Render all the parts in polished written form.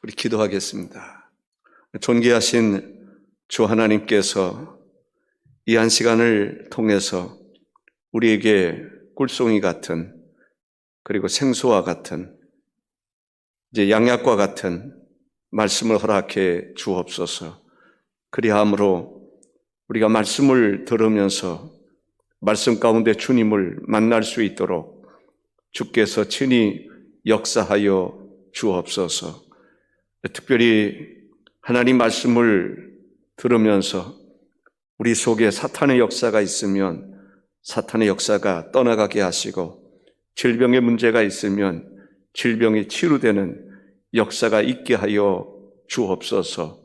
우리 기도하겠습니다. 존귀하신 주 하나님께서 이 한 시간을 통해서 우리에게 꿀송이 같은, 그리고 생수와 같은, 이제 양약과 같은 말씀을 허락해 주옵소서. 그리함으로 우리가 말씀을 들으면서 말씀 가운데 주님을 만날 수 있도록 주께서 친히 역사하여 주옵소서. 특별히 하나님 말씀을 들으면서 우리 속에 사탄의 역사가 있으면 사탄의 역사가 떠나가게 하시고, 질병의 문제가 있으면 질병이 치유되는 역사가 있게 하여 주옵소서.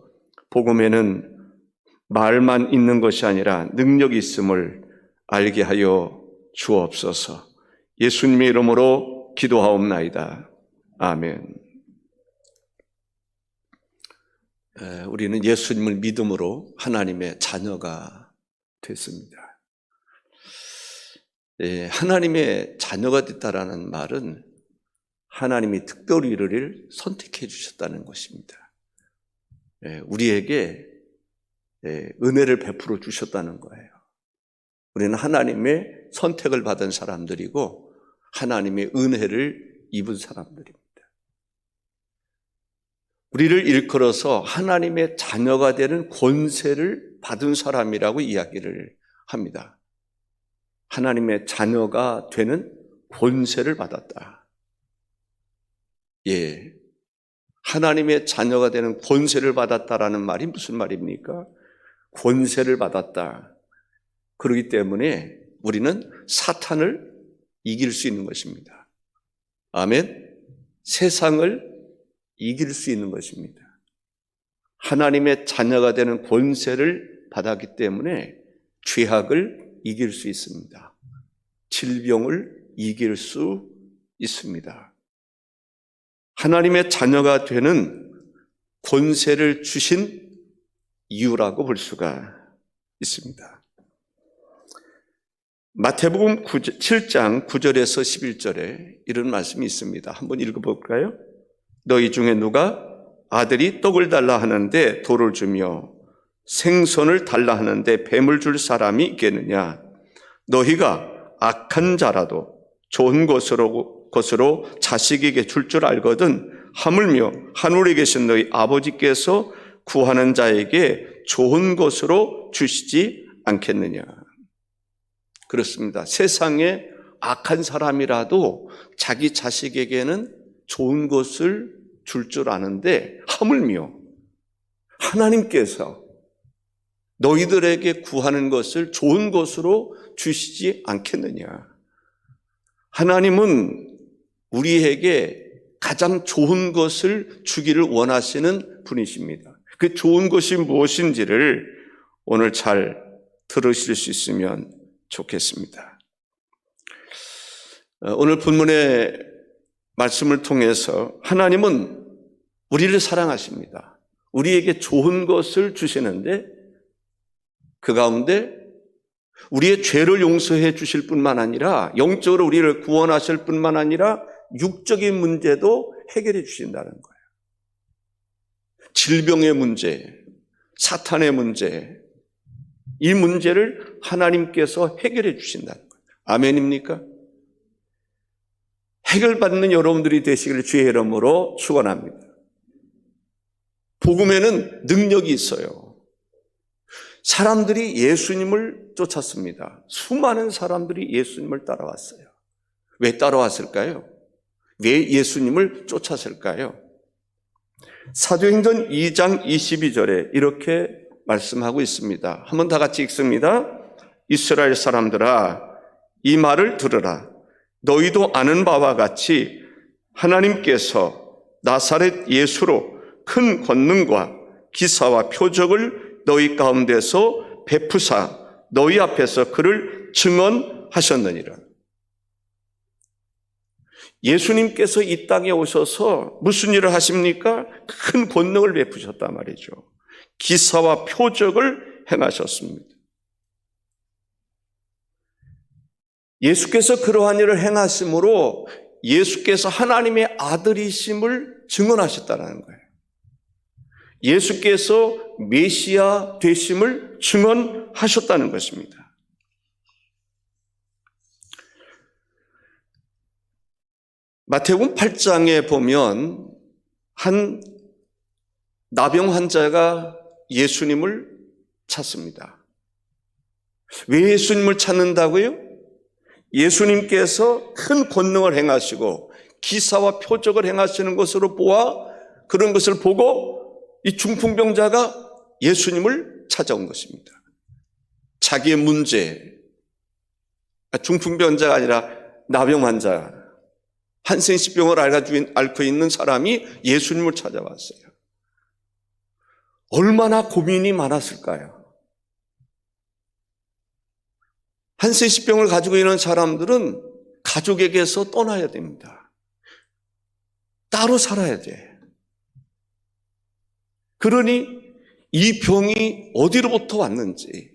복음에는 말만 있는 것이 아니라 능력이 있음을 알게 하여 주옵소서. 예수님의 이름으로 기도하옵나이다. 아멘. 우리는 예수님을 믿음으로 하나님의 자녀가 됐습니다. 하나님의 자녀가 됐다라는 말은 하나님이 특별히 우리를 선택해 주셨다는 것입니다. 우리에게 은혜를 베풀어 주셨다는 거예요. 우리는 하나님의 선택을 받은 사람들이고 하나님의 은혜를 입은 사람들입니다. 우리를 일컬어서 하나님의 자녀가 되는 권세를 받은 사람이라고 이야기를 합니다. 하나님의 자녀가 되는 권세를 받았다. 하나님의 자녀가 되는 권세를 받았다라는 말이 무슨 말입니까? 권세를 받았다. 그렇기 때문에 우리는 사탄을 이길 수 있는 것입니다. 아멘. 세상을 이길 수 있는 것입니다. 하나님의 자녀가 되는 권세를 받았기 때문에 죄악을 이길 수 있습니다. 질병을 이길 수 있습니다. 하나님의 자녀가 되는 권세를 주신 이유라고 볼 수가 있습니다. 마태복음 7장 9절에서 11절에 이런 말씀이 있습니다. 한번 읽어볼까요? 너희 중에 누가 아들이 떡을 달라 하는데 돌을 주며 생선을 달라 하는데 뱀을 줄 사람이 있겠느냐? 너희가 악한 자라도 좋은 것으로 자식에게 줄 줄 알거든 하물며 하늘에 계신 너희 아버지께서 구하는 자에게 좋은 것으로 주시지 않겠느냐? 그렇습니다. 세상에 악한 사람이라도 자기 자식에게는 좋은 것을 줄 줄 아는데 하물며 하나님께서 너희들에게 구하는 것을 좋은 것으로 주시지 않겠느냐? 하나님은 우리에게 가장 좋은 것을 주기를 원하시는 분이십니다. 그 좋은 것이 무엇인지를 오늘 잘 들으실 수 있으면 좋겠습니다. 오늘 본문의 말씀을 통해서 하나님은 우리를 사랑하십니다. 우리에게 좋은 것을 주시는데 그 가운데 우리의 죄를 용서해 주실 뿐만 아니라 영적으로 우리를 구원하실 뿐만 아니라 육적인 문제도 해결해 주신다는 거예요. 질병의 문제, 사탄의 문제, 이 문제를 하나님께서 해결해 주신다는 거예요. 아멘입니까? 해결받는 여러분들이 되시기를 주의 이름으로 축원합니다. 복음에는 능력이 있어요. 사람들이 예수님을 쫓았습니다. 수많은 사람들이 예수님을 따라왔어요. 왜 따라왔을까요? 왜 예수님을 쫓았을까요? 사도행전 2장 22절에 이렇게 말씀하고 있습니다. 한번 다 같이 읽습니다. 이스라엘 사람들아, 이 말을 들으라. 너희도 아는 바와 같이 하나님께서 나사렛 예수로 큰 권능과 기사와 표적을 너희 가운데서 베푸사 너희 앞에서 그를 증언하셨느니라. 예수님께서 이 땅에 오셔서 무슨 일을 하십니까? 큰 권능을 베푸셨단 말이죠. 기사와 표적을 행하셨습니다. 예수께서 그러한 일을 행하심으로 예수께서 하나님의 아들이심을 증언하셨다는 거예요. 예수께서 메시아 되심을 증언하셨다는 것입니다. 마태복음 8장에 보면 한 나병 환자가 예수님을 찾습니다. 왜 예수님을 찾는다고요? 예수님께서 큰 권능을 행하시고 기사와 표적을 행하시는 것으로 보아 그런 것을 보고 이 중풍병자가 예수님을 찾아온 것입니다. 자기의 문제, 중풍병자가 아니라 나병 환자, 한센시병을 앓고 있는 사람이 예수님을 찾아왔어요. 얼마나 고민이 많았을까요? 한센시병을 가지고 있는 사람들은 가족에게서 떠나야 됩니다. 따로 살아야 돼. 그러니 이 병이 어디로부터 왔는지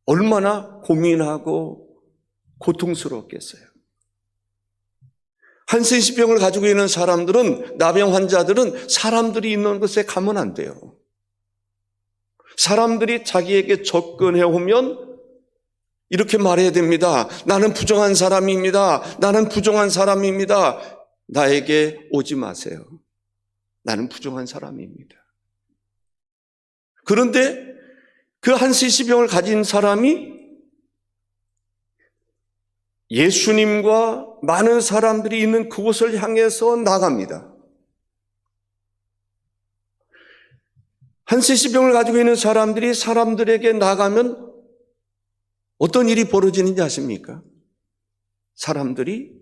얼마나 고민하고 고통스러웠겠어요. 한센시병을 가지고 있는 사람들은, 나병 환자들은 사람들이 있는 곳에 가면 안 돼요. 사람들이 자기에게 접근해 오면 이렇게 말해야 됩니다. 나는 부정한 사람입니다. 나는 부정한 사람입니다. 나에게 오지 마세요. 나는 부정한 사람입니다. 그런데 그 한센시병을 가진 사람이 예수님과 많은 사람들이 있는 그곳을 향해서 나갑니다. 한센시병을 가지고 있는 사람들이 사람들에게 나가면 어떤 일이 벌어지는지 아십니까? 사람들이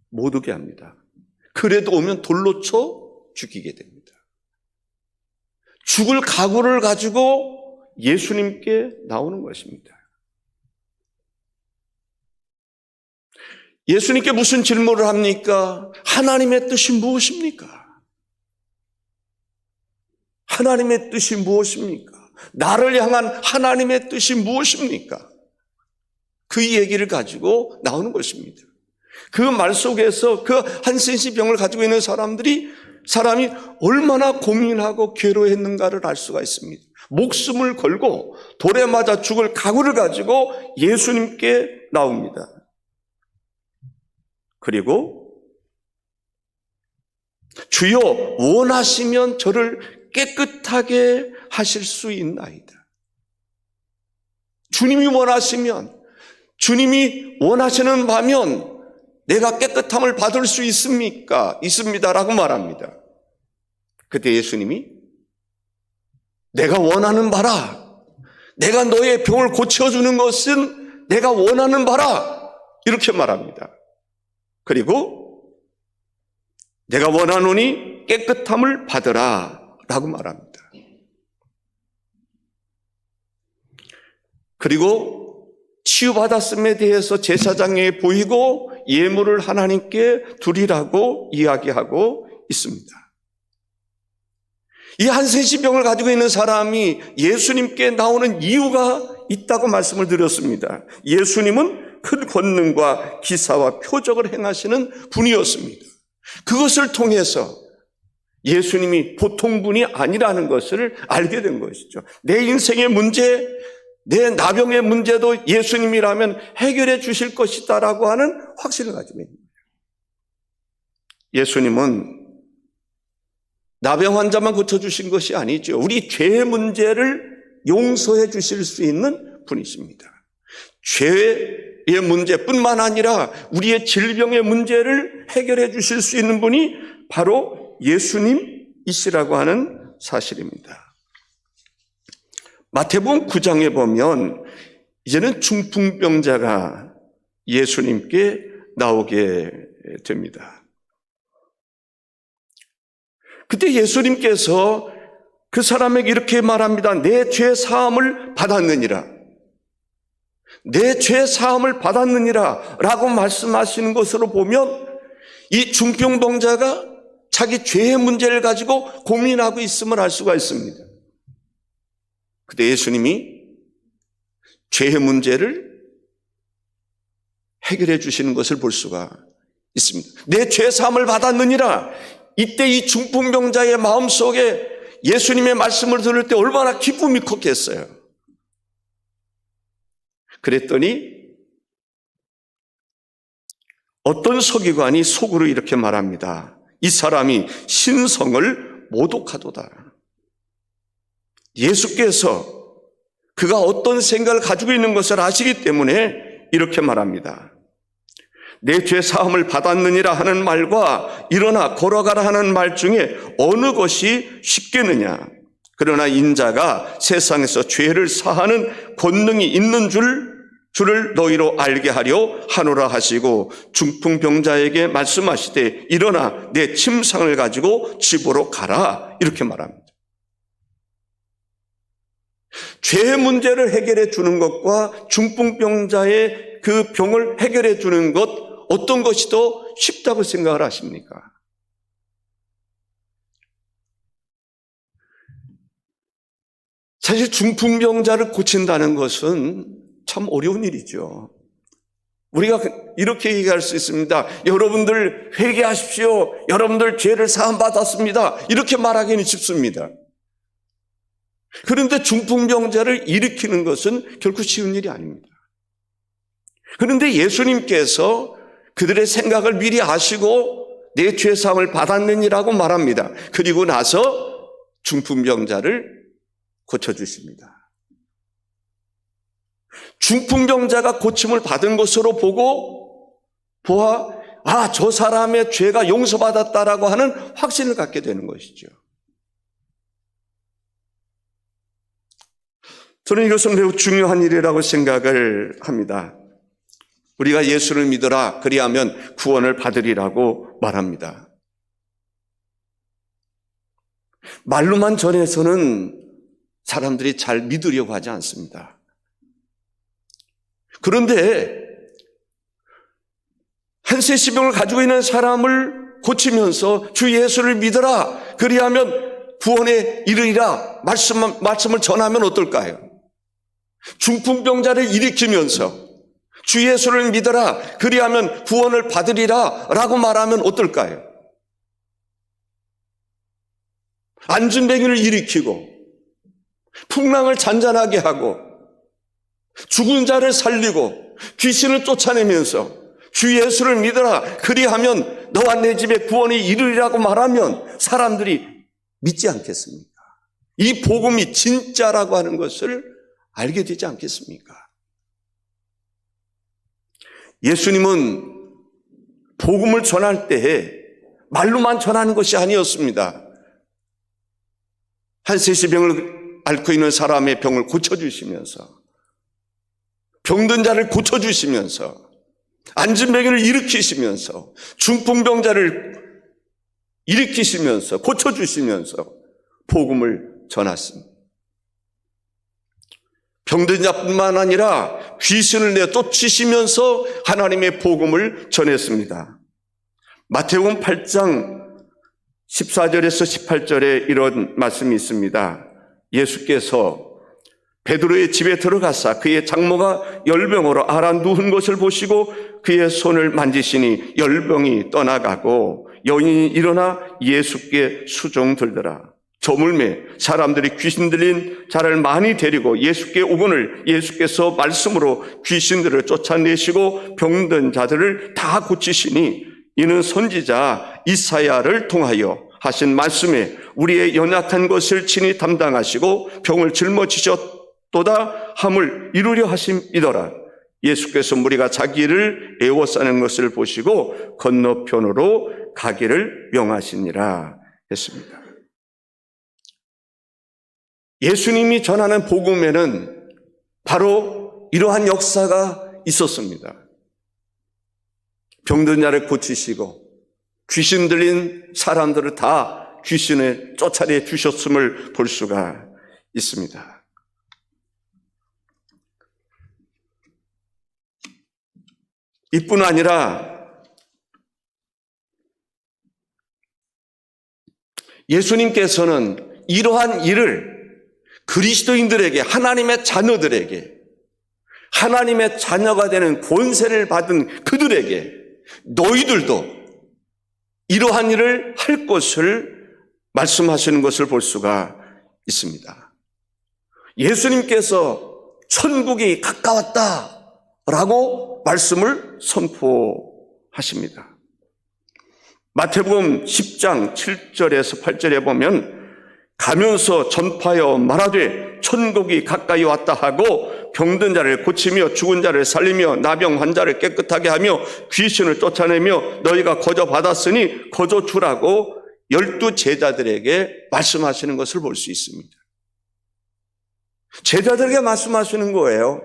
못 오게 합니다. 그래도 오면 돌로 쳐 죽이게 됩니다. 죽을 각오를 가지고 예수님께 나오는 것입니다. 예수님께 무슨 질문을 합니까? 하나님의 뜻이 무엇입니까? 하나님의 뜻이 무엇입니까? 나를 향한 하나님의 뜻이 무엇입니까? 그 얘기를 가지고 나오는 것입니다. 그 말 속에서 그 한센시병을 가지고 있는 사람이 얼마나 고민하고 괴로워했는가를 알 수가 있습니다. 목숨을 걸고 돌에 맞아 죽을 각오를 가지고 예수님께 나옵니다. 그리고 주여 원하시면 저를 깨끗하게 하실 수 있나이다. 주님이 원하시면, 주님이 원하시는 바면 내가 깨끗함을 받을 수 있습니까? 있습니다라고 말합니다. 그때 예수님이 내가 원하는 바라, 내가 너의 병을 고쳐주는 것은 내가 원하는 바라, 이렇게 말합니다. 그리고 내가 원하노니 깨끗함을 받으라 라고 말합니다. 그리고 치유받았음에 대해서 제사장에게 보이고 예물을 하나님께 드리라고 이야기하고 있습니다. 이 한센시병을 가지고 있는 사람이 예수님께 나오는 이유가 있다고 말씀을 드렸습니다. 예수님은 큰 권능과 기사와 표적을 행하시는 분이었습니다. 그것을 통해서 예수님이 보통 분이 아니라는 것을 알게 된 것이죠. 내 인생의 문제, 내 나병의 문제도 예수님이라면 해결해 주실 것이다라고 하는 확신을 가지고 있는 거예요. 예수님은 나병 환자만 고쳐주신 것이 아니죠. 우리 죄의 문제를 용서해 주실 수 있는 분이십니다. 죄의 문제뿐만 아니라 우리의 질병의 문제를 해결해 주실 수 있는 분이 바로 예수님이시라고 하는 사실입니다. 마태복음 9장에 보면 이제는 중풍병자가 예수님께 나오게 됩니다. 그때 예수님께서 그 사람에게 이렇게 말합니다. 내 죄 사함을 받았느니라. 내 죄 사함을 받았느니라 라고 말씀하시는 것으로 보면 이 중풍병자가 자기 죄의 문제를 가지고 고민하고 있음을 알 수가 있습니다. 그때 예수님이 죄의 문제를 해결해 주시는 것을 볼 수가 있습니다. 내 죄 사함을 받았느니라. 이때 이 중풍병자의 마음속에 예수님의 말씀을 들을 때 얼마나 기쁨이 컸겠어요. 그랬더니 어떤 서기관이 속으로 이렇게 말합니다. 이 사람이 신성을 모독하도다. 예수께서 그가 어떤 생각을 가지고 있는 것을 아시기 때문에 이렇게 말합니다. 내 죄 사함을 받았느니라 하는 말과 일어나 걸어가라 하는 말 중에 어느 것이 쉽겠느냐. 그러나 인자가 세상에서 죄를 사하는 권능이 있는 줄을 너희로 알게 하려 하노라 하시고 중풍병자에게 말씀하시되 일어나 내 침상을 가지고 집으로 가라 이렇게 말합니다. 죄의 문제를 해결해 주는 것과 중풍병자의 그 병을 해결해 주는 것 어떤 것이 더 쉽다고 생각을 하십니까? 사실 중풍병자를 고친다는 것은 참 어려운 일이죠. 우리가 이렇게 얘기할 수 있습니다. 여러분들 회개하십시오. 여러분들 죄를 사함받았습니다. 이렇게 말하기는 쉽습니다. 그런데 중풍병자를 일으키는 것은 결코 쉬운 일이 아닙니다. 그런데 예수님께서 그들의 생각을 미리 아시고 내 죄사함을 받았느니라고 말합니다. 그리고 나서 중풍병자를 고쳐주십니다. 중풍병자가 고침을 받은 것으로 보아 저 사람의 죄가 용서받았다라고 하는 확신을 갖게 되는 것이죠. 저는 이것은 매우 중요한 일이라고 생각을 합니다. 우리가 예수를 믿어라 그리하면 구원을 받으리라고 말합니다. 말로만 전해서는 사람들이 잘 믿으려고 하지 않습니다. 그런데 한세시병을 가지고 있는 사람을 고치면서 주 예수를 믿어라 그리하면 구원에 이르리라 말씀을 전하면 어떨까요? 중풍병자를 일으키면서 주 예수를 믿어라 그리하면 구원을 받으리라 라고 말하면 어떨까요? 안진뱅이를 일으키고 풍랑을 잔잔하게 하고 죽은 자를 살리고 귀신을 쫓아내면서 주 예수를 믿어라 그리하면 너와 내 집에 구원이 이르리라고 말하면 사람들이 믿지 않겠습니까? 이 복음이 진짜라고 하는 것을 알게 되지 않겠습니까? 예수님은 복음을 전할 때에 말로만 전하는 것이 아니었습니다. 한세시병을 앓고 있는 사람의 병을 고쳐주시면서 병든 자를 고쳐주시면서 안진뱅이를 일으키시면서 중풍병자를 일으키시면서 고쳐주시면서 복음을 전했습니다. 병든 자뿐만 아니라 귀신을 내쫓으시면서 하나님의 복음을 전했습니다. 마태복음 8장 14절에서 18절에 이런 말씀이 있습니다. 예수께서 베드로의 집에 들어가사 그의 장모가 열병으로 앓아 누운 것을 보시고 그의 손을 만지시니 열병이 떠나가고 여인이 일어나 예수께 수종 들더라. 저물매 사람들이 귀신 들린 자를 많이 데리고 예수께 오거늘 예수께서 말씀으로 귀신들을 쫓아내시고 병든 자들을 다 고치시니 이는 선지자 이사야를 통하여 하신 말씀에 우리의 연약한 것을 친히 담당하시고 병을 짊어지셨도다 함을 이루려 하심이더라. 예수께서 무리가 자기를 애워싸는 것을 보시고 건너편으로 가기를 명하시니라 했습니다. 예수님이 전하는 복음에는 바로 이러한 역사가 있었습니다. 병든 자를 고치시고 귀신 들린 사람들을 다 귀신을 쫓아내 주셨음을 볼 수가 있습니다. 이뿐 아니라 예수님께서는 이러한 일을 그리스도인들에게 하나님의 자녀들에게 하나님의 자녀가 되는 권세를 받은 그들에게 너희들도 이러한 일을 할 것을 말씀하시는 것을 볼 수가 있습니다. 예수님께서 천국이 가까웠다라고 말씀을 선포하십니다. 마태복음 10장 7절에서 8절에 보면 가면서 전파하여 말하되 천국이 가까이 왔다 하고 병든 자를 고치며 죽은 자를 살리며 나병 환자를 깨끗하게 하며 귀신을 쫓아내며 너희가 거저 받았으니 거저 주라고 12 제자들에게 말씀하시는 것을 볼 수 있습니다. 제자들에게 말씀하시는 거예요.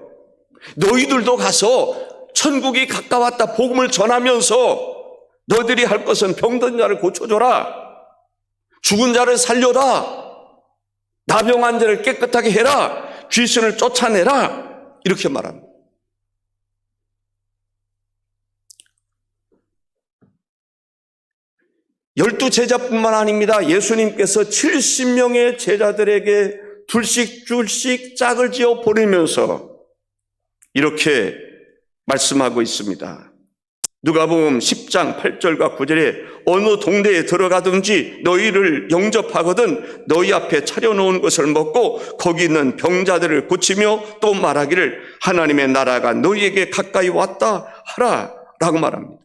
너희들도 가서 천국이 가까웠다 복음을 전하면서 너희들이 할 것은 병든 자를 고쳐줘라, 죽은 자를 살려라, 나병 환자를 깨끗하게 해라, 귀신을 쫓아내라, 이렇게 말합니다. 열두 제자뿐만 아닙니다. 예수님께서 70명의 제자들에게 둘씩 짝을 지어 보내면서 이렇게 말씀하고 있습니다. 누가복음 10장 8절과 9절에 어느 동네에 들어가든지 너희를 영접하거든 너희 앞에 차려놓은 것을 먹고 거기 있는 병자들을 고치며 또 말하기를 하나님의 나라가 너희에게 가까이 왔다 하라 라고 말합니다.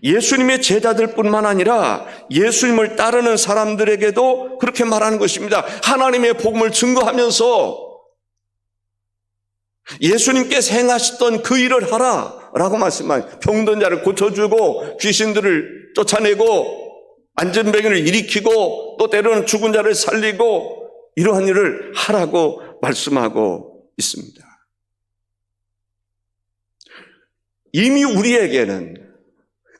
예수님의 제자들뿐만 아니라 예수님을 따르는 사람들에게도 그렇게 말하는 것입니다. 하나님의 복음을 증거하면서 예수님께서 행하셨던 그 일을 하라 라고 말씀하십니다. 병든 자를 고쳐주고 귀신들을 쫓아내고 안전병을 일으키고 또 때로는 죽은 자를 살리고 이러한 일을 하라고 말씀하고 있습니다. 이미 우리에게는,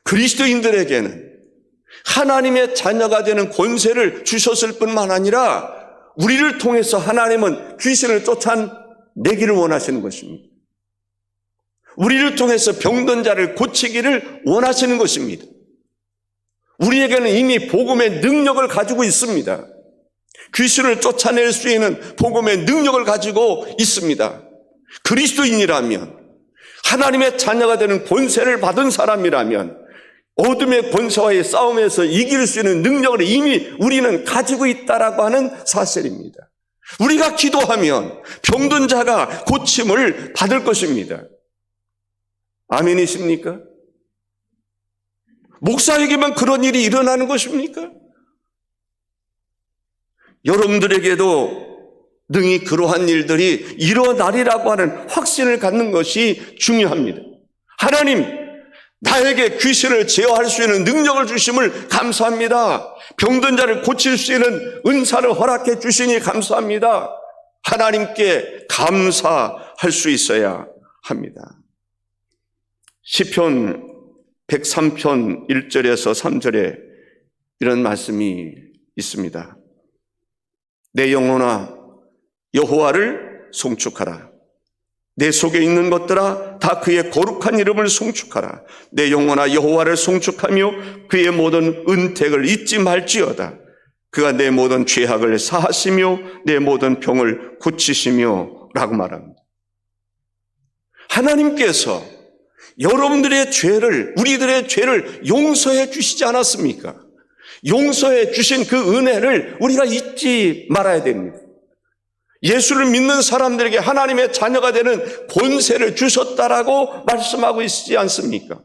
그리스도인들에게는 하나님의 자녀가 되는 권세를 주셨을 뿐만 아니라 우리를 통해서 하나님은 귀신을 쫓아내기를 원하시는 것입니다. 우리를 통해서 병든 자를 고치기를 원하시는 것입니다. 우리에게는 이미 복음의 능력을 가지고 있습니다. 귀신을 쫓아낼 수 있는 복음의 능력을 가지고 있습니다. 그리스도인이라면, 하나님의 자녀가 되는 권세를 받은 사람이라면 어둠의 권세와의 싸움에서 이길 수 있는 능력을 이미 우리는 가지고 있다라고 하는 사실입니다. 우리가 기도하면 병든 자가 고침을 받을 것입니다. 아멘이십니까? 목사에게만 그런 일이 일어나는 것입니까? 여러분들에게도 능히 그러한 일들이 일어나리라고 하는 확신을 갖는 것이 중요합니다. 하나님, 나에게 귀신을 제어할 수 있는 능력을 주심을 감사합니다. 병든 자를 고칠 수 있는 은사를 허락해 주시니 감사합니다. 하나님께 감사할 수 있어야 합니다. 시편 103편 1절에서 3절에 이런 말씀이 있습니다. 내 영혼아 여호와를 송축하라. 내 속에 있는 것들아 다 그의 거룩한 이름을 송축하라. 내 영혼아 여호와를 송축하며 그의 모든 은택을 잊지 말지어다. 그가 내 모든 죄악을 사하시며 내 모든 병을 고치시며 라고 말합니다. 하나님께서 여러분들의 죄를, 우리들의 죄를 용서해 주시지 않았습니까? 용서해 주신 그 은혜를 우리가 잊지 말아야 됩니다. 예수를 믿는 사람들에게 하나님의 자녀가 되는 권세를 주셨다라고 말씀하고 있지 않습니까?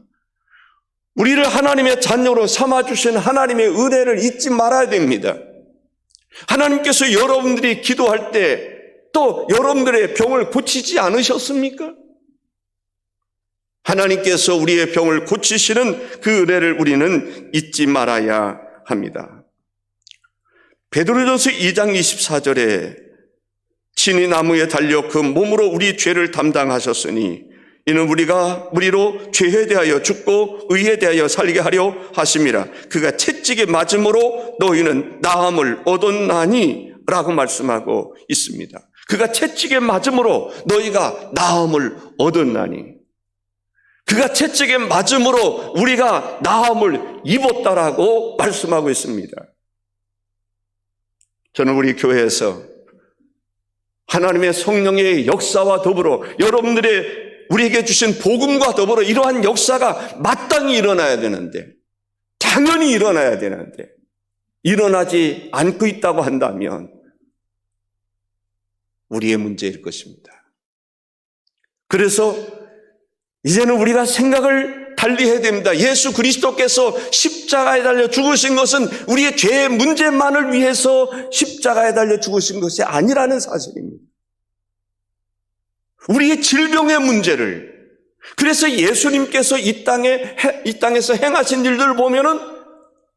우리를 하나님의 자녀로 삼아주신 하나님의 은혜를 잊지 말아야 됩니다. 하나님께서 여러분들이 기도할 때 또 여러분들의 병을 고치지 않으셨습니까? 하나님께서 우리의 병을 고치시는 그 은혜를 우리는 잊지 말아야 합니다. 베드로전서 2장 24절에 친히 나무에 달려 그 몸으로 우리 죄를 담당하셨으니 이는 우리로 죄에 대하여 죽고 의에 대하여 살게 하려 하심이라. 그가 채찍에 맞음으로 너희는 나음을 얻었나니 라고 말씀하고 있습니다. 그가 채찍에 맞음으로 너희가 나음을 얻었나니, 그가 채찍에 맞음으로 우리가 나음을 입었다라고 말씀하고 있습니다. 저는 우리 교회에서 하나님의 성령의 역사와 더불어 여러분들의 우리에게 주신 복음과 더불어 이러한 역사가 마땅히 일어나야 되는데, 당연히 일어나야 되는데, 일어나지 않고 있다고 한다면 우리의 문제일 것입니다. 그래서 이제는 우리가 생각을 달리해야 됩니다. 예수 그리스도께서 십자가에 달려 죽으신 것은 우리의 죄의 문제만을 위해서 십자가에 달려 죽으신 것이 아니라는 사실입니다. 우리의 질병의 문제를, 그래서 예수님께서 이 땅에서 행하신 일들을 보면은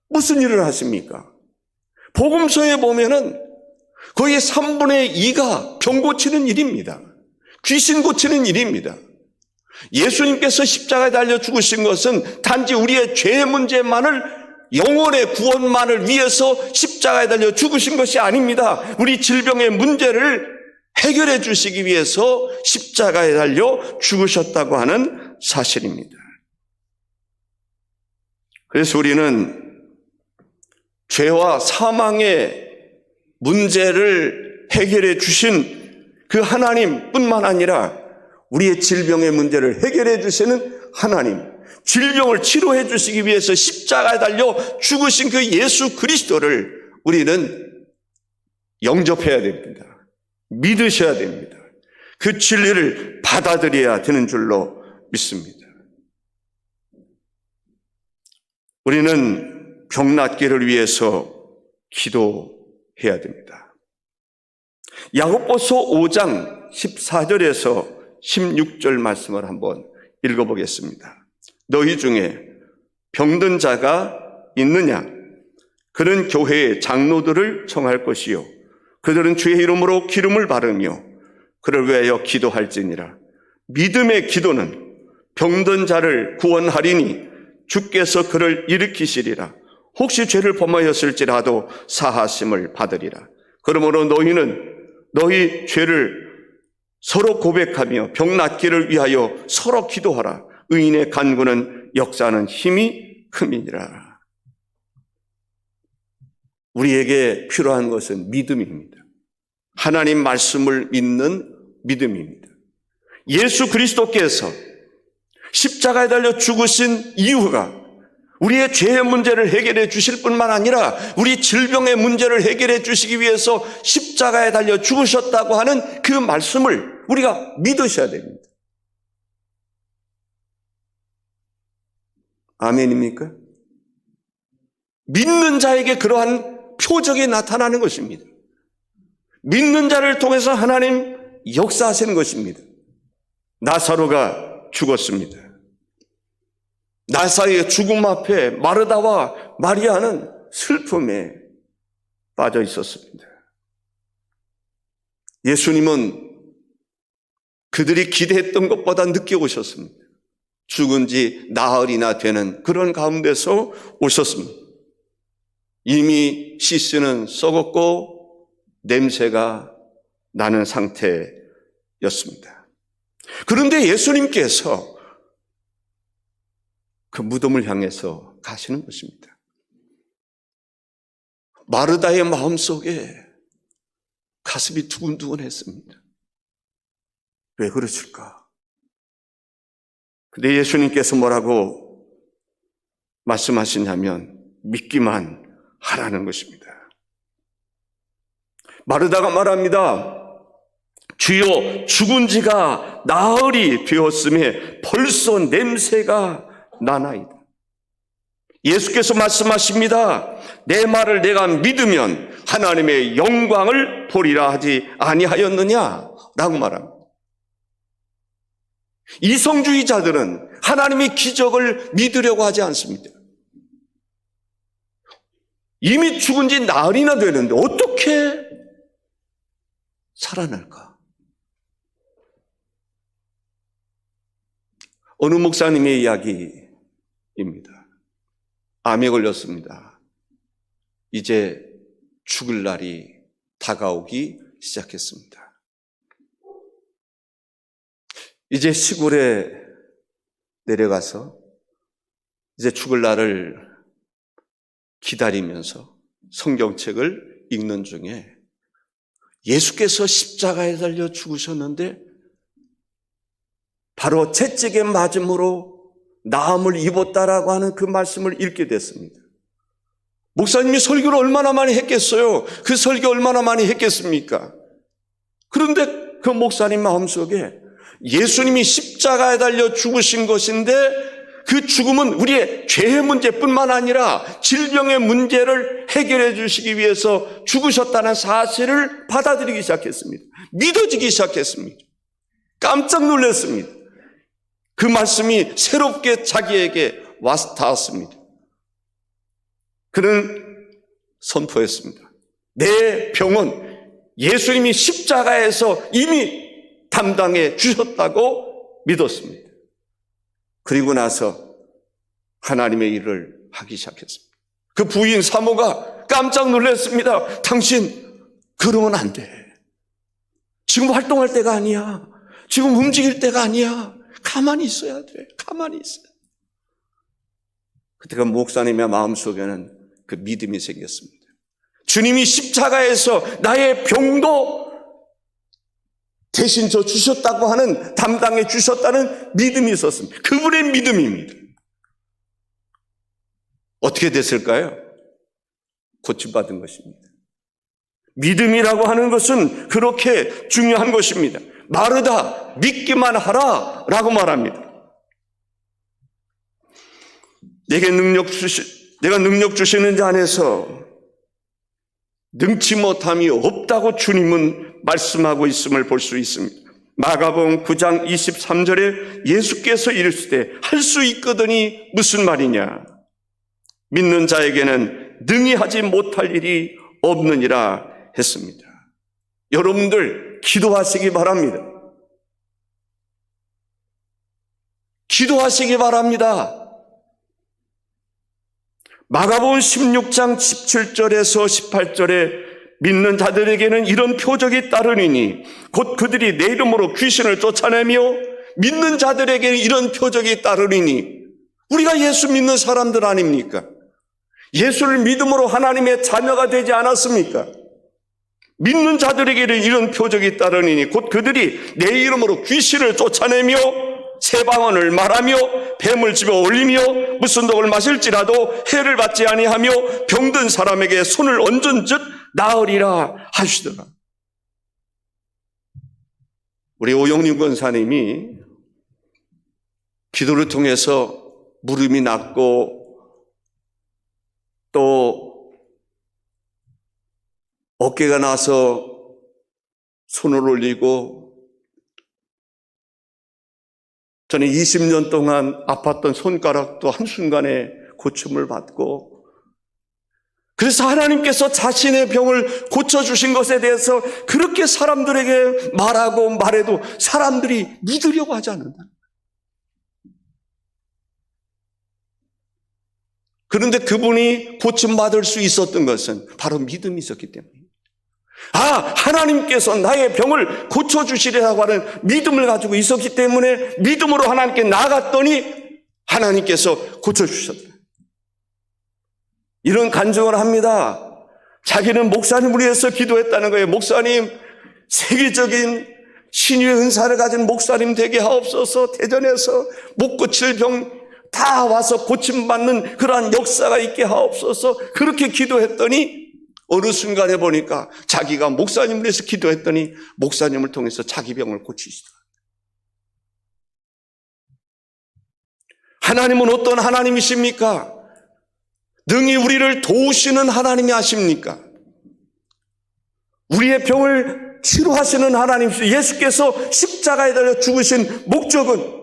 무슨 일을 하십니까? 복음서에 보면은 거의 3분의 2가 병 고치는 일입니다. 귀신 고치는 일입니다. 예수님께서 십자가에 달려 죽으신 것은 단지 우리의 죄의 문제만을, 영혼의 구원만을 위해서 십자가에 달려 죽으신 것이 아닙니다. 우리 질병의 문제를 해결해 주시기 위해서 십자가에 달려 죽으셨다고 하는 사실입니다. 그래서 우리는 죄와 사망의 문제를 해결해 주신 그 하나님뿐만 아니라 우리의 질병의 문제를 해결해 주시는 하나님, 질병을 치료해 주시기 위해서 십자가에 달려 죽으신 그 예수 그리스도를 우리는 영접해야 됩니다. 믿으셔야 됩니다. 그 진리를 받아들여야 되는 줄로 믿습니다. 우리는 병 낫기를 위해서 기도해야 됩니다. 야고보서 5장 14절에서 16절 말씀을 한번 읽어보겠습니다. 너희 중에 병든 자가 있느냐? 그는 교회의 장로들을 청할 것이요, 그들은 주의 이름으로 기름을 바르며 그를 위하여 기도할지니라. 믿음의 기도는 병든 자를 구원하리니 주께서 그를 일으키시리라. 혹시 죄를 범하였을지라도 사하심을 받으리라. 그러므로 너희는 너희 죄를 서로 고백하며 병 낫기를 위하여 서로 기도하라. 의인의 간구는 역사하는 힘이 큼이니라. 우리에게 필요한 것은 믿음입니다. 하나님 말씀을 믿는 믿음입니다. 예수 그리스도께서 십자가에 달려 죽으신 이유가 우리의 죄의 문제를 해결해 주실 뿐만 아니라 우리 질병의 문제를 해결해 주시기 위해서 십자가에 달려 죽으셨다고 하는 그 말씀을 우리가 믿으셔야 됩니다. 아멘입니까? 믿는 자에게 그러한 표적이 나타나는 것입니다. 믿는 자를 통해서 하나님 역사하시는 것입니다. 나사로가 죽었습니다. 나사로의 죽음 앞에 마르다와 마리아는 슬픔에 빠져 있었습니다. 예수님은 그들이 기대했던 것보다 늦게 오셨습니다. 죽은 지 나흘이나 되는 그런 가운데서 오셨습니다. 이미 시스는 썩었고 냄새가 나는 상태였습니다. 그런데 예수님께서 그 무덤을 향해서 가시는 것입니다. 마르다의 마음속에 가슴이 두근두근했습니다. 왜 그러실까? 근데 예수님께서 뭐라고 말씀하시냐면 믿기만 하라는 것입니다. 마르다가 말합니다. 주여, 죽은 지가 나흘이 되었음에 벌써 냄새가 나나이다. 예수께서 말씀하십니다. 내 말을 내가 믿으면 하나님의 영광을 보리라 하지 아니하였느냐? 라고 말합니다. 이성주의자들은 하나님의 기적을 믿으려고 하지 않습니다. 이미 죽은 지 나흘이나 되는데 어떻게 살아날까? 어느 목사님의 이야기입니다. 암에 걸렸습니다. 이제 죽을 날이 다가오기 시작했습니다. 이제 시골에 내려가서 이제 죽을 날을 기다리면서 성경책을 읽는 중에 예수께서 십자가에 달려 죽으셨는데 바로 채찍에 맞음으로 나음을 입었다라고 하는 그 말씀을 읽게 됐습니다. 목사님이 설교를 얼마나 많이 했겠어요? 그 설교 얼마나 많이 했겠습니까? 그런데 그 목사님 마음속에 예수님이 십자가에 달려 죽으신 것인데 그 죽음은 우리의 죄의 문제뿐만 아니라 질병의 문제를 해결해 주시기 위해서 죽으셨다는 사실을 받아들이기 시작했습니다. 믿어지기 시작했습니다. 깜짝 놀랐습니다. 그 말씀이 새롭게 자기에게 와서 닿았습니다. 그는 선포했습니다. 내 병은 예수님이 십자가에서 이미 담당해 주셨다고 믿었습니다. 그리고 나서 하나님의 일을 하기 시작했습니다. 그 부인 사모가 깜짝 놀랐습니다. 당신 그러면 안 돼. 지금 활동할 때가 아니야. 지금 움직일 때가 아니야. 가만히 있어야 돼. 가만히 있어야 돼. 그때 그 목사님의 마음속에는 그 믿음이 생겼습니다. 주님이 십자가에서 나의 병도 대신 져 주셨다고 하는, 담당해 주셨다는 믿음이 있었습니다. 그분의 믿음입니다. 어떻게 됐을까요? 고침받은 것입니다. 믿음이라고 하는 것은 그렇게 중요한 것입니다. 마르다, 믿기만 하라 라고 말합니다. 내가 능력 주시는 자 안에서 능치 못함이 없다고 주님은 말씀하고 있음을 볼 수 있습니다. 마가복음 9장 23절에 예수께서 이르시되 할 수 있거든이 무슨 말이냐? 믿는 자에게는 능히 하지 못할 일이 없느니라 했습니다. 여러분들 기도하시기 바랍니다. 기도하시기 바랍니다. 마가복음 16장 17절에서 18절에 믿는 자들에게는 이런 표적이 따르니니 곧 그들이 내 이름으로 귀신을 쫓아내며 믿는 자들에게는 이런 표적이 따르니니 우리가 예수 믿는 사람들 아닙니까? 예수를 믿음으로 하나님의 자녀가 되지 않았습니까? 믿는 자들에게는 이런 표적이 따르니니 곧 그들이 내 이름으로 귀신을 쫓아내며 새 방언을 말하며 뱀을 집어 올리며 무슨 독을 마실지라도 해를 받지 아니하며 병든 사람에게 손을 얹은 즉 나으리라 하시더라. 우리 오영림 권사님이 기도를 통해서 무릎이 낫고 또 어깨가 나서 손을 올리고 저는 20년 동안 아팠던 손가락도 한순간에 고침을 받고 그래서 하나님께서 자신의 병을 고쳐주신 것에 대해서 그렇게 사람들에게 말하고 말해도 사람들이 믿으려고 하지 않는다. 그런데 그분이 고침받을 수 있었던 것은 바로 믿음이 있었기 때문입니다. 하나님께서 나의 병을 고쳐주시리라고 하는 믿음을 가지고 있었기 때문에 믿음으로 하나님께 나아갔더니 하나님께서 고쳐주셨다. 이런 간증을 합니다. 자기는 목사님을 위해서 기도했다는 거예요. 목사님, 세계적인 신유의 은사를 가진 목사님 되게 하옵소서. 대전에서 못 고칠 병 다 와서 고침받는 그러한 역사가 있게 하옵소서. 그렇게 기도했더니 어느 순간에 보니까 자기가 목사님을 위해서 기도했더니 목사님을 통해서 자기 병을 고치시더라. 하나님은 어떤 하나님이십니까? 능히 우리를 도우시는 하나님이 아십니까? 우리의 병을 치료하시는 하나님이시죠. 예수께서 십자가에 달려 죽으신 목적은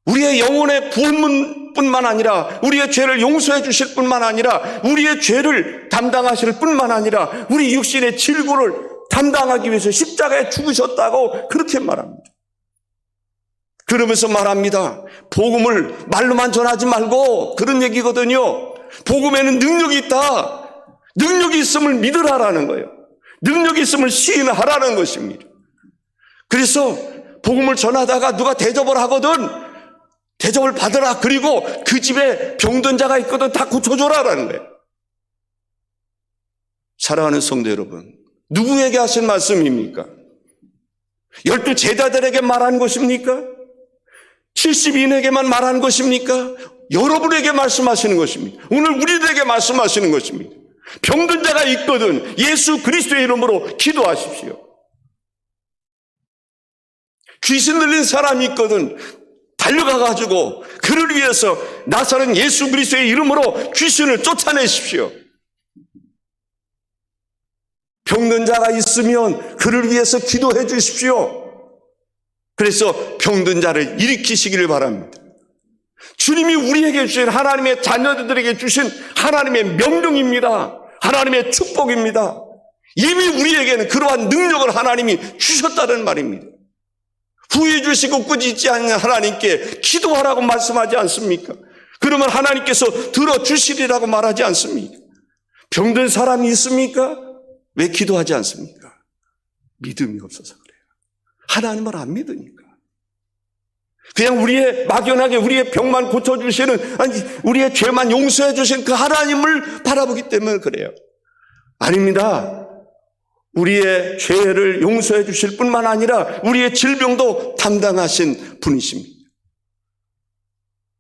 우리의 영혼의 구원뿐만 아니라 우리의 죄를 용서해 주실 뿐만 아니라 우리의 죄를 담당하실 뿐만 아니라 우리 육신의 질고를 담당하기 위해서 십자가에 죽으셨다고 그렇게 말합니다. 그러면서 말합니다. 복음을 말로만 전하지 말고 그런 얘기거든요. 복음에는 능력이 있다. 능력이 있음을 믿으라라는 거예요. 능력이 있음을 시인하라는 것입니다. 그래서 복음을 전하다가 누가 대접을 하거든 대접을 받으라. 그리고 그 집에 병든 자가 있거든 다 고쳐줘라라는 거예요. 사랑하는 성도 여러분, 누구에게 하신 말씀입니까? 12 제자들에게 말한 것입니까? 70인에게만 말하는 것입니까? 여러분에게 말씀하시는 것입니다. 오늘 우리들에게 말씀하시는 것입니다. 병든 자가 있거든 예수 그리스도의 이름으로 기도하십시오. 귀신 들린 사람이 있거든 달려가가지고 그를 위해서 나사렛 예수 그리스도의 이름으로 귀신을 쫓아내십시오. 병든 자가 있으면 그를 위해서 기도해 주십시오. 그래서 병든 자를 일으키시기를 바랍니다. 주님이 우리에게 주신 하나님의 자녀들에게 주신 하나님의 명령입니다. 하나님의 축복입니다. 이미 우리에게는 그러한 능력을 하나님이 주셨다는 말입니다. 후회 주시고 꾸짖지 않는 하나님께 기도하라고 말씀하지 않습니까? 그러면 하나님께서 들어주시리라고 말하지 않습니까? 병든 사람이 있습니까? 왜 기도하지 않습니까? 믿음이 없어서 그래요. 하나님을 안 믿으니까. 그냥 막연하게 우리의 병만 고쳐주시는, 아니, 우리의 죄만 용서해 주시는 그 하나님을 바라보기 때문에 그래요. 아닙니다. 우리의 죄를 용서해 주실 뿐만 아니라 우리의 질병도 담당하신 분이십니다.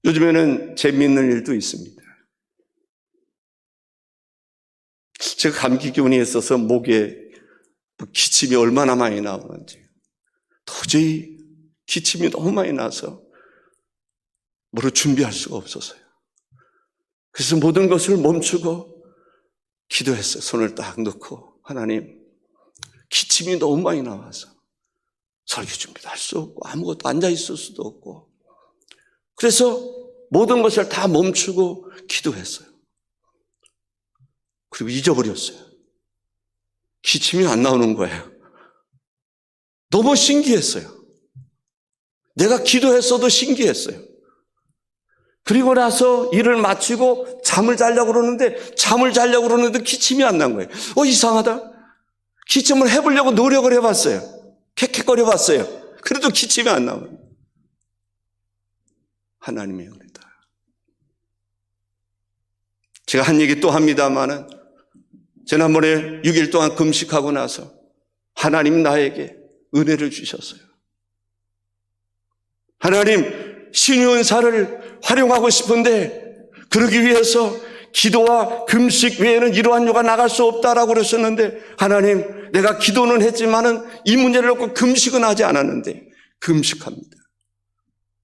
요즘에는 재미있는 일도 있습니다. 제가 감기 기운이 있어서 목에 기침이 얼마나 많이 나오는지 도저히 기침이 너무 많이 나서 뭐를 준비할 수가 없었어요. 그래서 모든 것을 멈추고 기도했어요. 손을 딱 넣고 하나님 기침이 너무 많이 나와서 설교 준비도 할 수 없고 아무것도 앉아있을 수도 없고 그래서 모든 것을 다 멈추고 기도했어요. 그리고 잊어버렸어요. 기침이 안 나오는 거예요. 너무 신기했어요. 내가 기도했어도 신기했어요. 그리고 나서 일을 마치고 잠을 자려고 그러는데 기침이 안 난 거예요. 이상하다. 기침을 해보려고 노력을 해봤어요. 캑캑거려 봤어요. 그래도 기침이 안 나와요. 하나님의 은혜다. 제가 한 얘기 또 합니다마는 지난번에 6일 동안 금식하고 나서 하나님 나에게 은혜를 주셨어요. 하나님 신유은사를 활용하고 싶은데 그러기 위해서 기도와 금식 외에는 이러한 요가 나갈 수 없다라고 그러셨는데 하나님 내가 기도는 했지만은 이 문제를 놓고 금식은 하지 않았는데 금식합니다.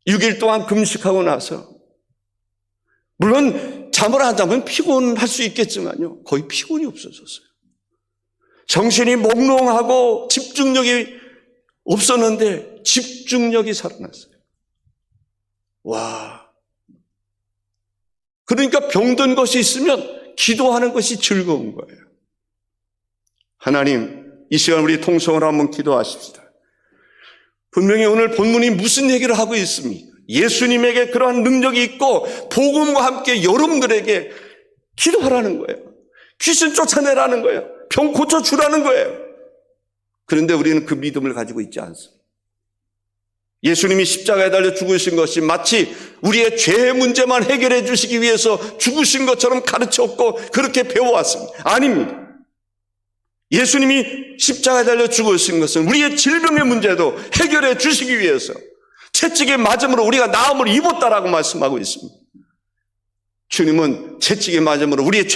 6일 동안 금식하고 나서 물론 잠을 안 자면 피곤할 수 있겠지만요 거의 피곤이 없어졌어요. 정신이 몽롱하고 집중력이 없었는데 집중력이 살아났어요. 와. 그러니까 병든 것이 있으면 기도하는 것이 즐거운 거예요. 하나님, 이 시간 우리 통성으로 한번 기도하십시다. 분명히 오늘 본문이 무슨 얘기를 하고 있습니까? 예수님에게 그러한 능력이 있고 복음과 함께 여러분들에게 기도하라는 거예요. 귀신 쫓아내라는 거예요. 병 고쳐주라는 거예요. 그런데 우리는 그 믿음을 가지고 있지 않습니다. 예수님이 십자가에 달려 죽으신 것이 마치 우리의 죄의 문제만 해결해 주시기 위해서 죽으신 것처럼 가르쳤고 그렇게 배워왔습니다. 아닙니다. 예수님이 십자가에 달려 죽으신 것은 우리의 질병의 문제도 해결해 주시기 위해서 채찍에 맞음으로 우리가 나음을 입었다라고 말씀하고 있습니다. 주님은 채찍에 맞음으로 우리의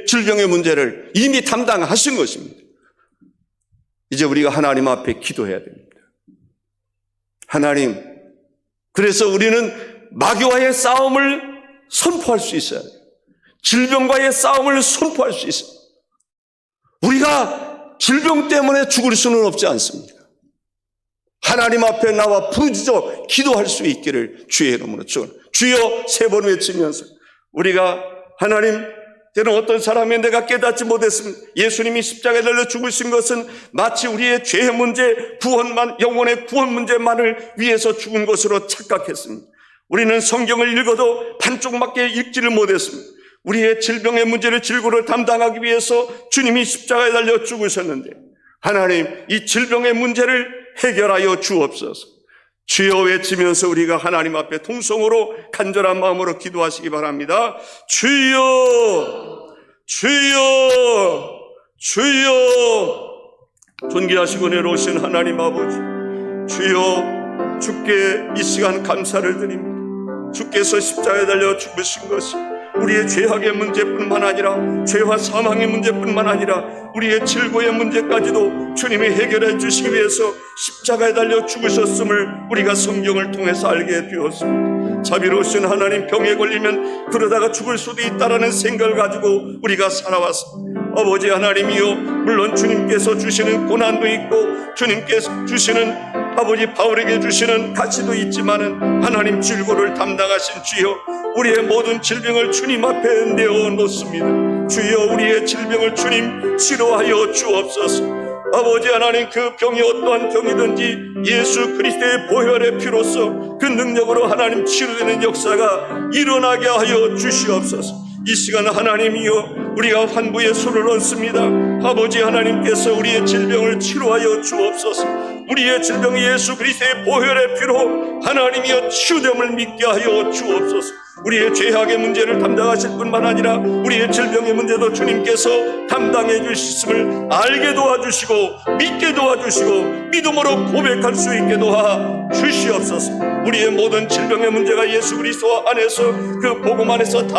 질병의 문제를 이미 담당하신 것입니다. 이제 우리가 하나님 앞에 기도해야 됩니다. 하나님, 그래서 우리는 마귀와의 싸움을 선포할 수 있어야 돼요. 질병과의 싸움을 선포할 수 있어요. 우리가 질병 때문에 죽을 수는 없지 않습니까? 하나님 앞에 나와 부르짖어 기도할 수 있기를 주의 이름으로 주여 3번 외치면서 우리가 하나님 저는 어떤 사람이 내가 깨닫지 못했습니다. 예수님이 십자가에 달려 죽으신 것은 마치 우리의 죄의 문제, 구원만, 영혼의 구원 문제만을 위해서 죽은 것으로 착각했습니다. 우리는 성경을 읽어도 반쪽밖에 읽지를 못했습니다. 우리의 질병의 문제를 질고를 담당하기 위해서 주님이 십자가에 달려 죽으셨는데 하나님 이 질병의 문제를 해결하여 주옵소서. 주여 외치면서 우리가 하나님 앞에 통성으로 간절한 마음으로 기도하시기 바랍니다. 주여 주여 주여. 존귀하시고 내려오신 하나님 아버지, 주여 주께 이 시간 감사를 드립니다. 주께서 십자가에 달려 죽으신 것이 우리의 죄악의 문제뿐만 아니라 죄와 사망의 문제뿐만 아니라 우리의 질고의 문제까지도 주님이 해결해 주시기 위해서 십자가에 달려 죽으셨음을 우리가 성경을 통해서 알게 되었습니다. 자비로우신 하나님, 병에 걸리면 그러다가 죽을 수도 있다라는 생각을 가지고 우리가 살아왔습니다. 아버지 하나님이요, 물론 주님께서 주시는 고난도 있고 주님께서 주시는 아버지 바울에게 주시는 가치도 있지만은 하나님 질고를 담당하신 주여, 우리의 모든 질병을 주님 앞에 내어 놓습니다. 주여, 우리의 질병을 주님 치료하여 주옵소서. 아버지 하나님, 그 병이 어떠한 병이든지 예수 그리스도의 보혈의 피로써 그 능력으로 하나님 치료되는 역사가 일어나게 하여 주시옵소서. 이 시간 하나님이여, 우리가 환부의 손을 얹습니다. 아버지 하나님께서 우리의 질병을 치료하여 주옵소서. 우리의 질병이 예수 그리스도의 보혈의 피로 하나님이여 치유됨을 믿게 하여 주옵소서. 우리의 죄악의 문제를 담당하실 뿐만 아니라 우리의 질병의 문제도 주님께서 담당해 주셨음을 알게 도와주시고 믿게 도와주시고 믿음으로 고백할 수 있게 도와 주시옵소서. 우리의 모든 질병의 문제가 예수 그리스도 안에서, 그 복음 안에서 다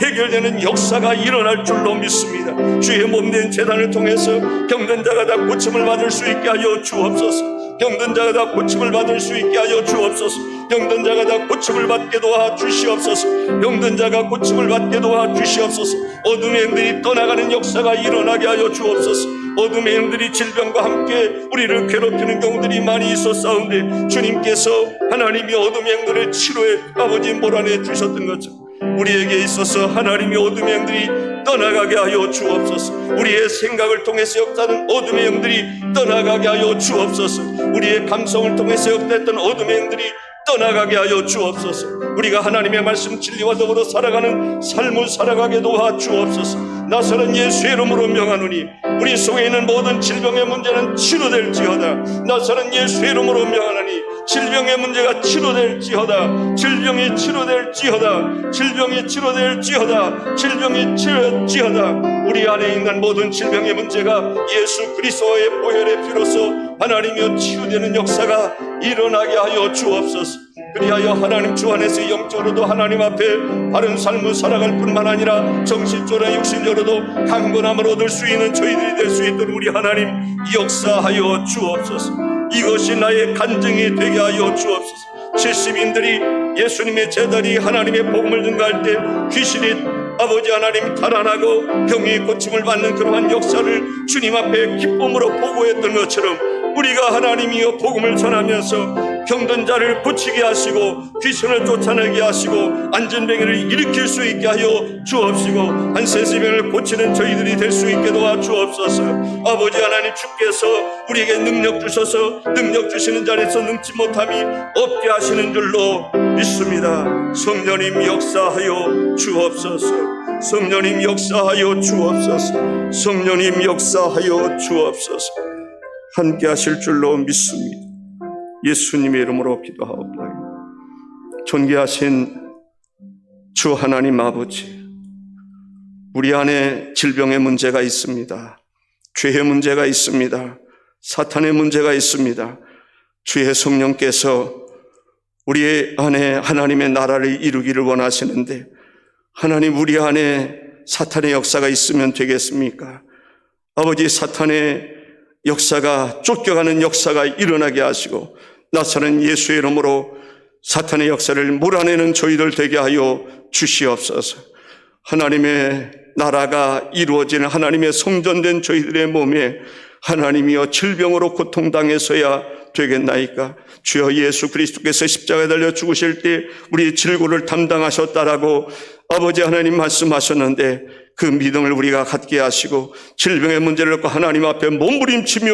해결되는 역사가 일어날 줄로 믿습니다. 주의 몸된 제단을 통해서 병든 자가 다 고침을 받을 수 있게 하여 주옵소서. 병든 자가 다 고침을 받을 수 있게 하여 주옵소서. 병든 자가 다 고침을 받게 도와 주시옵소서. 병든 자가 고침을 받게 도와 주시옵소서. 어둠의 영들이 떠나가는 역사가 일어나게 하여 주옵소서. 어둠의 영들이 질병과 함께 우리를 괴롭히는 경우들이 많이 있었사온데 주님께서 하나님이 어둠의 영들을 치료해 아버지 몰아내 주셨던 것처럼 우리에게 있어서 하나님이 어둠의 영들이 떠나가게 하여 주옵소서. 우리의 생각을 통해서 역사하는 어둠의 영들이 떠나가게 하여 주옵소서. 우리의 감성을 통해서 역사했던 어둠의 영들이 떠나가게 하여 주옵소서. 우리가 하나님의 말씀 진리와 더불어 살아가는 삶을 살아가게 도와 주옵소서. 나서는 예수의 이름으로 명하노니 우리 속에 있는 모든 질병의 문제는 치료될지어다. 나서는 예수의 이름으로 명하노니 질병의 문제가 치료될지어다. 질병이 치료될지어다. 질병이 치료될지어다. 질병이 치료될지어다. 우리 안에 있는 모든 질병의 문제가 예수 그리스도의 보혈의 피로써 하나님이여 치유되는 역사가 일어나게 하여 주옵소서. 그리하여 하나님 주 안에서 영적으로도 하나님 앞에 바른 삶을 살아갈 뿐만 아니라 정신적으로 육신적으로도 강건함을 얻을 수 있는 저희들이 될 수 있도록 우리 하나님 역사하여 주옵소서. 이것이 나의 간증이 되게 하여 주옵소서. 70인들이 예수님의 제자리 하나님의 복음을 전가할 때 귀신이 아버지 하나님 달아나고 병이 고침을 받는 그러한 역사를 주님 앞에 기쁨으로 보고했던 것처럼 우리가 하나님이여 복음을 전하면서 병든 자를 고치게 하시고 귀신을 쫓아내게 하시고 안전병을 일으킬 수 있게 하여 주옵시고 한세시병을 고치는 저희들이 될 수 있게 도와 주옵소서. 아버지 하나님, 주께서 우리에게 능력 주셔서 능력 주시는 자리에서 능치 못함이 없게 하시는 줄로 믿습니다. 성령님 역사하여 주옵소서. 성령님 역사하여 주옵소서. 성령님 역사하여 주옵소서. 함께 하실 줄로 믿습니다. 예수님의 이름으로 기도하옵나이다. 존귀하신 주 하나님 아버지, 우리 안에 질병의 문제가 있습니다. 죄의 문제가 있습니다. 사탄의 문제가 있습니다. 주의 성령께서 우리 안에 하나님의 나라를 이루기를 원하시는데 하나님, 우리 안에 사탄의 역사가 있으면 되겠습니까? 아버지, 사탄의 역사가 쫓겨가는 역사가 일어나게 하시고 나서는 예수의 이름으로 사탄의 역사를 몰아내는 저희들 되게 하여 주시옵소서. 하나님의 나라가 이루어지는 하나님의 성전된 저희들의 몸에 하나님이여 질병으로 고통당해서야 되겠나이까? 주여, 예수 그리스도께서 십자가에 달려 죽으실 때 우리 질고를 담당하셨다라고 아버지 하나님 말씀하셨는데 그 믿음을 우리가 갖게 하시고 질병의 문제를 놓고 하나님 앞에 몸부림치며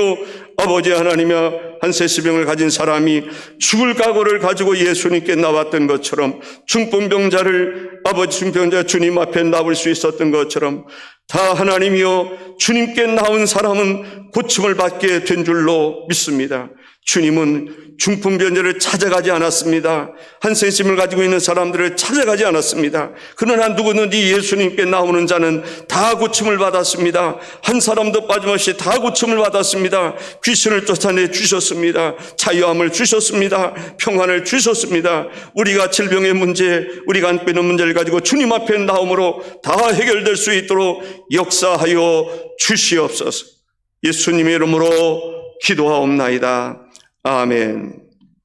아버지 하나님의 한세시병을 가진 사람이 죽을 각오를 가지고 예수님께 나왔던 것처럼 중풍병자를 아버지 중풍병자 주님 앞에 나올 수 있었던 것처럼 다 하나님이여 주님께 나온 사람은 고침을 받게 된 줄로 믿습니다. 주님은 중풍변자를 찾아가지 않았습니다. 한센심을 가지고 있는 사람들을 찾아가지 않았습니다. 그러나 누구든지 예수님께 나오는 자는 다 고침을 받았습니다. 한 사람도 빠짐없이 다 고침을 받았습니다. 귀신을 쫓아내 주셨습니다. 자유함을 주셨습니다. 평안을 주셨습니다. 우리가 질병의 문제, 우리가 안고 있는 문제를 가지고 주님 앞에 나옴으로 다 해결될 수 있도록 역사하여 주시옵소서. 예수님의 이름으로 기도하옵나이다. 아멘.